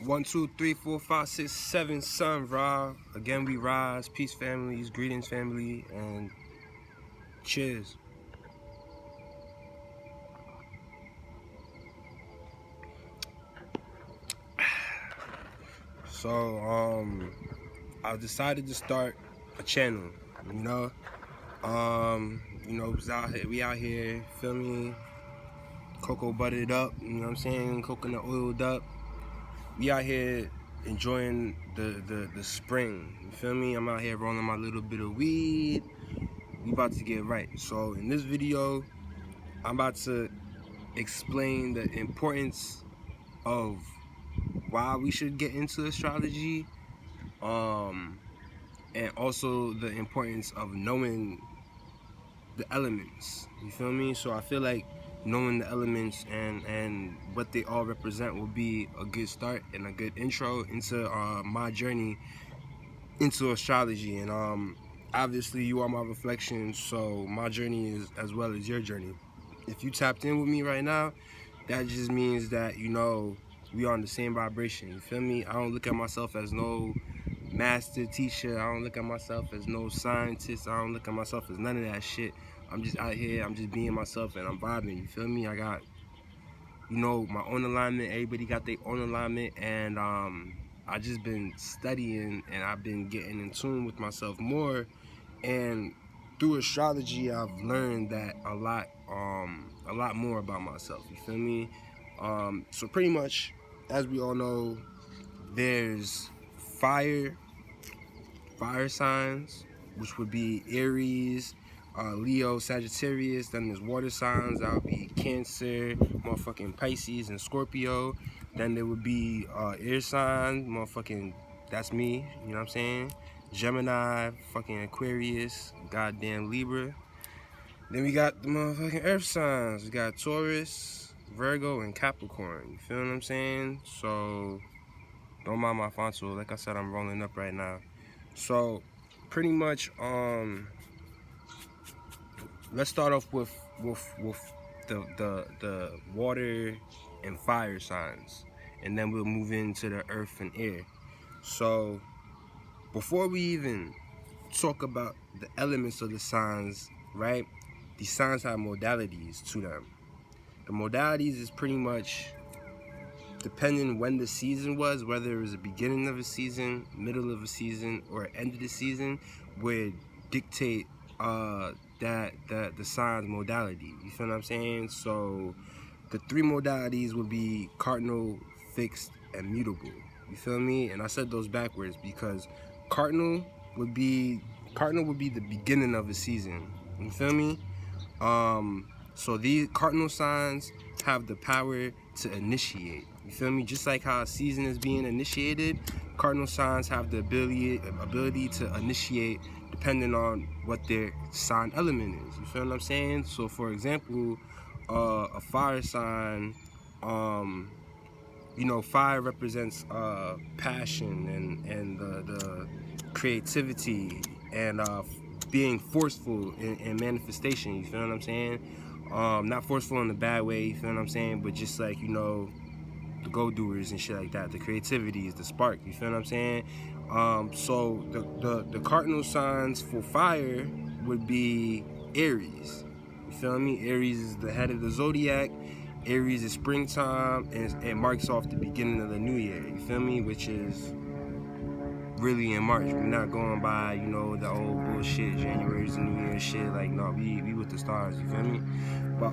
1, 2, 3, 4, 5, 6, 7, sun, Ra. Again, we rise. Peace, families. Greetings, family. And cheers. So, I decided to start a channel, we out here, feel me? Cocoa buttered up, you know what I'm saying? Coconut oiled up. We out here enjoying the spring, you feel me? I'm out here rolling my little bit of weed. We about to get right. So in this video, I'm about to explain the importance of why we should get into astrology, and also the importance of knowing the elements, you feel me? So I feel like knowing the elements and what they all represent will be a good start and a good intro into my journey into astrology. And obviously you are my reflection, so my journey is as well as your journey. If you tapped in with me right now, that just means that we on the same vibration, you feel me? I don't look at myself as no master teacher, I don't look at myself as no scientist, I don't look at myself as none of that shit. I'm just out here, I'm just being myself and I'm vibing, you feel me? I got my own alignment, everybody got their own alignment, and I just been studying and I've been getting in tune with myself more, and through astrology I've learned that a lot more about myself, you feel me? So pretty much, as we all know, there's fire signs, which would be Aries, Leo, Sagittarius. Then there's water signs, that would be Cancer, motherfucking Pisces, and Scorpio. Then there would be air signs, motherfucking, that's me, you know what I'm saying? Gemini, fucking Aquarius, goddamn Libra. Then we got the motherfucking earth signs. We got Taurus, Virgo, and Capricorn. You feel what I'm saying? So don't mind my fonto. Like I said, I'm rolling up right now. So pretty much, let's start off with the water and fire signs, and then we'll move into the earth and air. So before we even talk about the elements of the signs, right? These signs have modalities to them. The modalities is pretty much depending when the season was, whether it was the beginning of a season, middle of a season, or end of the season, would dictate the sign's modality. You feel what I'm saying? So the three modalities would be cardinal, fixed, and mutable. You feel me? And I said those backwards because cardinal would be the beginning of a season. You feel me? So these cardinal signs have the power to initiate. You feel me? Just like how a season is being initiated, cardinal signs have the ability to initiate depending on what their sign element is. You feel what I'm saying? So for example, a fire sign, fire represents passion and the creativity and being forceful in manifestation. You feel what I'm saying? Not forceful in a bad way, you feel what I'm saying? But just like, the go-doers and shit like that. The creativity is the spark, you feel what I'm saying? So the cardinal signs for fire would be Aries. You feel me? Aries is the head of the Zodiac. Aries is springtime, and it marks off the beginning of the new year, you feel me? Which is really in March. We're not going by, the old bullshit, January's the new year shit. Like, no, we with the stars, you feel me? But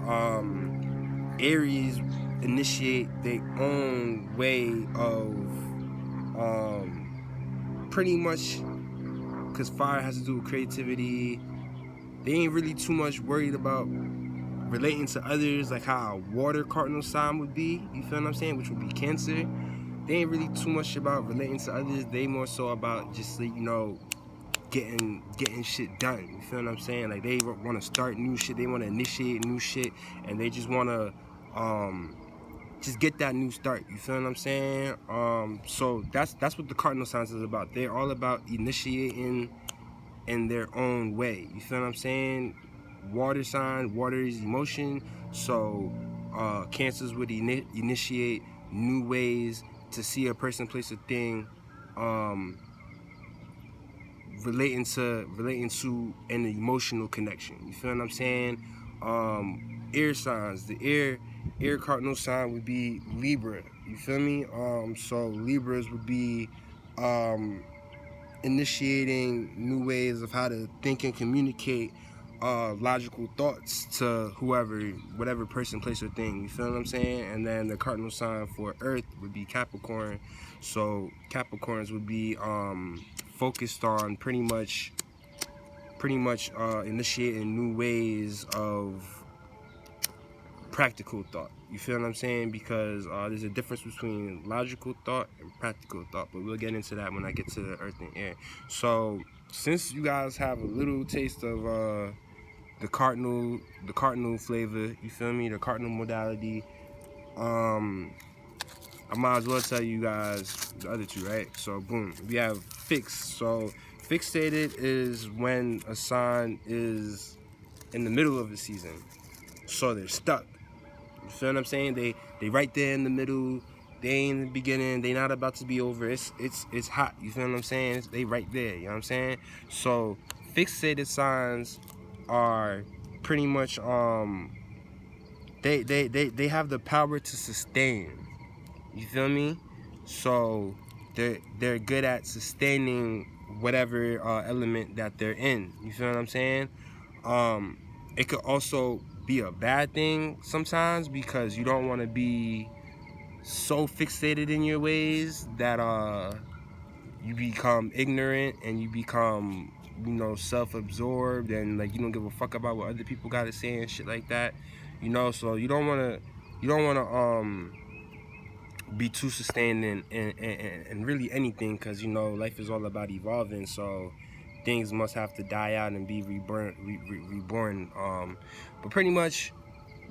Aries initiate their own way of pretty much, because fire has to do with creativity. They ain't really too much worried about relating to others, like how a water cardinal sign would be, you feel what I'm saying, which would be Cancer. They ain't really too much about relating to others. They more so about just, getting shit done. You feel what I'm saying? Like, they want to start new shit. They want to initiate new shit, and they just want to just get that new start. You feel what I'm saying? So that's what the cardinal signs is about. They're all about initiating in their own way. You feel what I'm saying? Water sign, water is emotion. So Cancers would initiate new ways to see a person, place, a thing relating to an emotional connection. You feel what I'm saying? Air signs. The air cardinal sign would be Libra. You feel me? So Libras would be initiating new ways of how to think and communicate logical thoughts to whatever person, place, or thing. You feel what I'm saying? And then the cardinal sign for Earth would be Capricorn. So Capricorns would be focused on pretty much initiating new ways of practical thought. You feel what I'm saying? Because there's a difference between logical thought and practical thought, but we'll get into that when I get to the Earth and Air. So since you guys have a little taste of the cardinal flavor, you feel me, the cardinal modality, I might as well tell you guys the other two, right? So boom, we have fixed. So fixated is when a sign is in the middle of the season, so they're stuck. You feel what I'm saying? They right there in the middle. They ain't in the beginning. They not about to be over. It's hot. You feel what I'm saying? They right there. You know what I'm saying? So fixated signs are pretty much they have the power to sustain. You feel me? So they're good at sustaining whatever element that they're in. You feel what I'm saying? It could also be a bad thing sometimes because you don't want to be so fixated in your ways that you become ignorant and you become, you know, self-absorbed and like you don't give a fuck about what other people gotta say and shit like that. You know, so you don't wanna be too sustained in really anything, because you know life is all about evolving, so things must have to die out and be reborn. But pretty much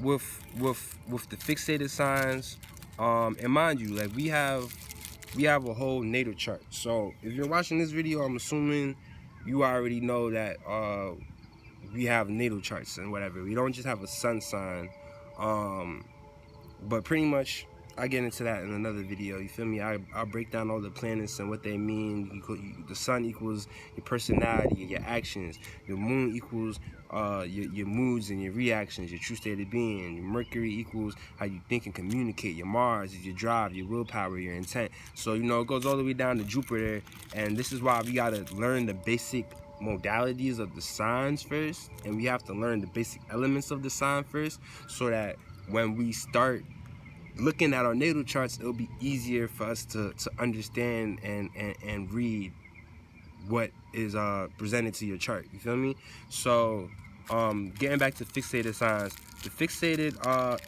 with the fixated signs, and mind you, like we have a whole natal chart. So if you're watching this video, I'm assuming you already know that we have natal charts and whatever. We don't just have a sun sign, but pretty much I get into that in another video. You feel me? I'll break down all the planets and what they mean. The sun equals your personality and your actions. Your moon equals your moods and your reactions, your true state of being. Your Mercury equals how you think and communicate. Your Mars is your drive, your willpower, your intent. So, you know, it goes all the way down to Jupiter. And this is why we got to learn the basic modalities of the signs first. And we have to learn the basic elements of the sign first, so that when we start looking at our natal charts, it'll be easier for us to understand and read what is presented to your chart. You feel me? So getting back to fixated signs, the fixated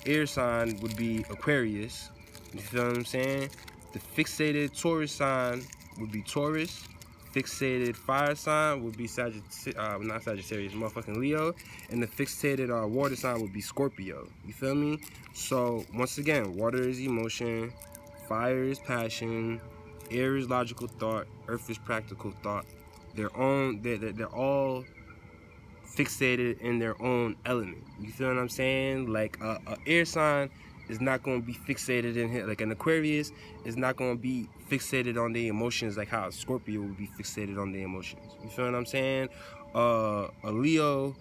air sign would be Aquarius. You feel what I'm saying? The fixated Taurus sign would be Taurus. Fixated fire sign would be not Sagittarius, motherfucking Leo. And the fixated water sign would be Scorpio. You feel me? So once again, water is emotion, fire is passion, air is logical thought, earth is practical thought. They're all fixated in their own element. You feel what I'm saying? Like a air sign is not going to be fixated in here. Like an Aquarius is not going to be fixated on the emotions like how a Scorpio would be fixated on the emotions. You feel what I'm saying? A Leo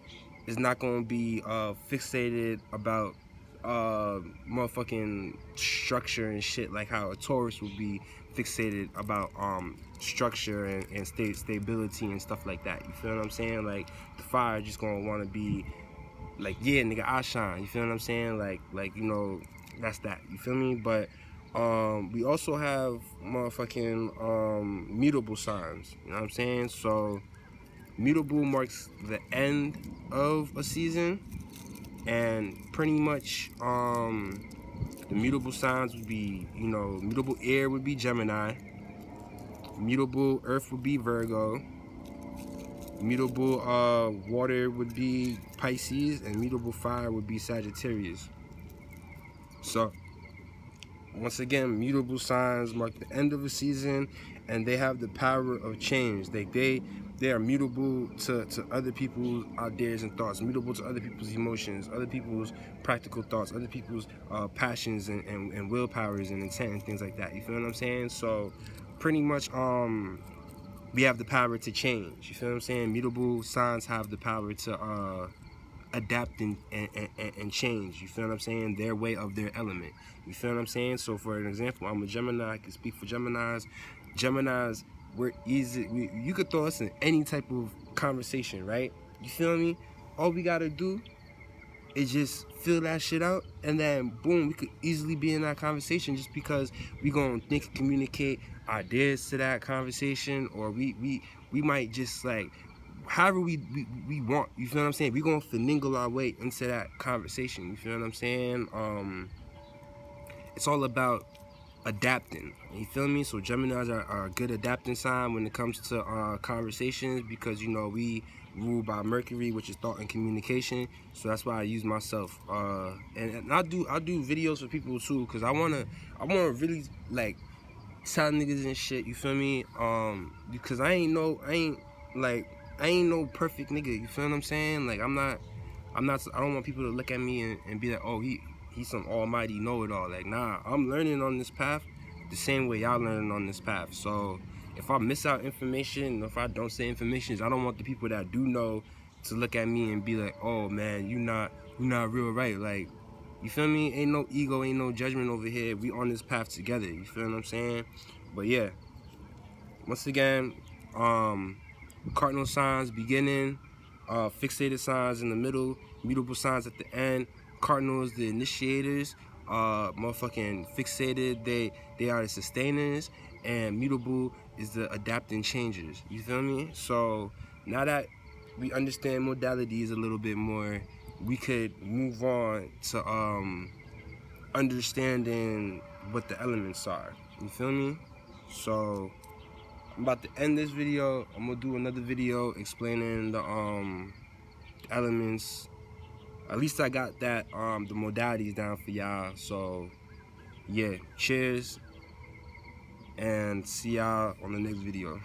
is not going to be fixated about motherfucking structure and shit like how a Taurus would be fixated about structure and stability and stuff like that. You feel what I'm saying? Like the fire just gonna want to be like, yeah, nigga, I shine. You feel what I'm saying? Like you know, that's that. You feel me? But we also have motherfucking mutable signs. You know what I'm saying? So mutable marks the end of a season, and pretty much the mutable signs would be, you know, mutable air would be Gemini, mutable earth would be Virgo, mutable water would be Pisces, and mutable fire would be Sagittarius. So once again, mutable signs mark the end of a season, and they have the power of change. They are mutable to other people's ideas and thoughts, mutable to other people's emotions, other people's practical thoughts, other people's passions and willpowers and intent and things like that. You feel what I'm saying? So pretty much we have the power to change. You feel what I'm saying? Mutable signs have the power to adapt and change. You feel what I'm saying? Their way of their element. You feel what I'm saying? So for an example, I'm a Gemini. I can speak for Geminis. Geminis, we're easy. You could throw us in any type of conversation, right? You feel me? All we gotta do is just fill that shit out, and then boom, we could easily be in that conversation just because we gonna think and communicate ideas to that conversation, or we might just like however we want. You feel what I'm saying? We gonna finagle our way into that conversation. You feel what I'm saying? It's all about adapting. You feel me? So Geminis are a good adapting sign when it comes to conversations, because you know we ruled by Mercury, which is thought and communication. So that's why I use myself. And I'll do videos for people too, because I wanna really like tell niggas and shit. You feel me? Because I ain't no perfect nigga. You feel what I'm saying? Like I don't want people to look at me and be like, oh, he's some almighty know-it-all. Like, nah, I'm learning on this path the same way y'all learning on this path. So if I miss out information, if I don't say information, I don't want the people that do know to look at me and be like, oh man, you not real right. Like, you feel me? Ain't no ego, ain't no judgment over here. We on this path together. You feel what I'm saying? But yeah, once again, cardinal signs beginning, fixated signs in the middle, mutable signs at the end. Cardinals, the initiators, motherfucking fixated, they are the sustainers, and mutable is the adapting changers. You feel me? So now that we understand modalities a little bit more, we could move on to understanding what the elements are. You feel me? So I'm about to end this video. I'm gonna do another video explaining the elements. At least I got that the modalities down for y'all. So yeah, cheers and see y'all on the next video.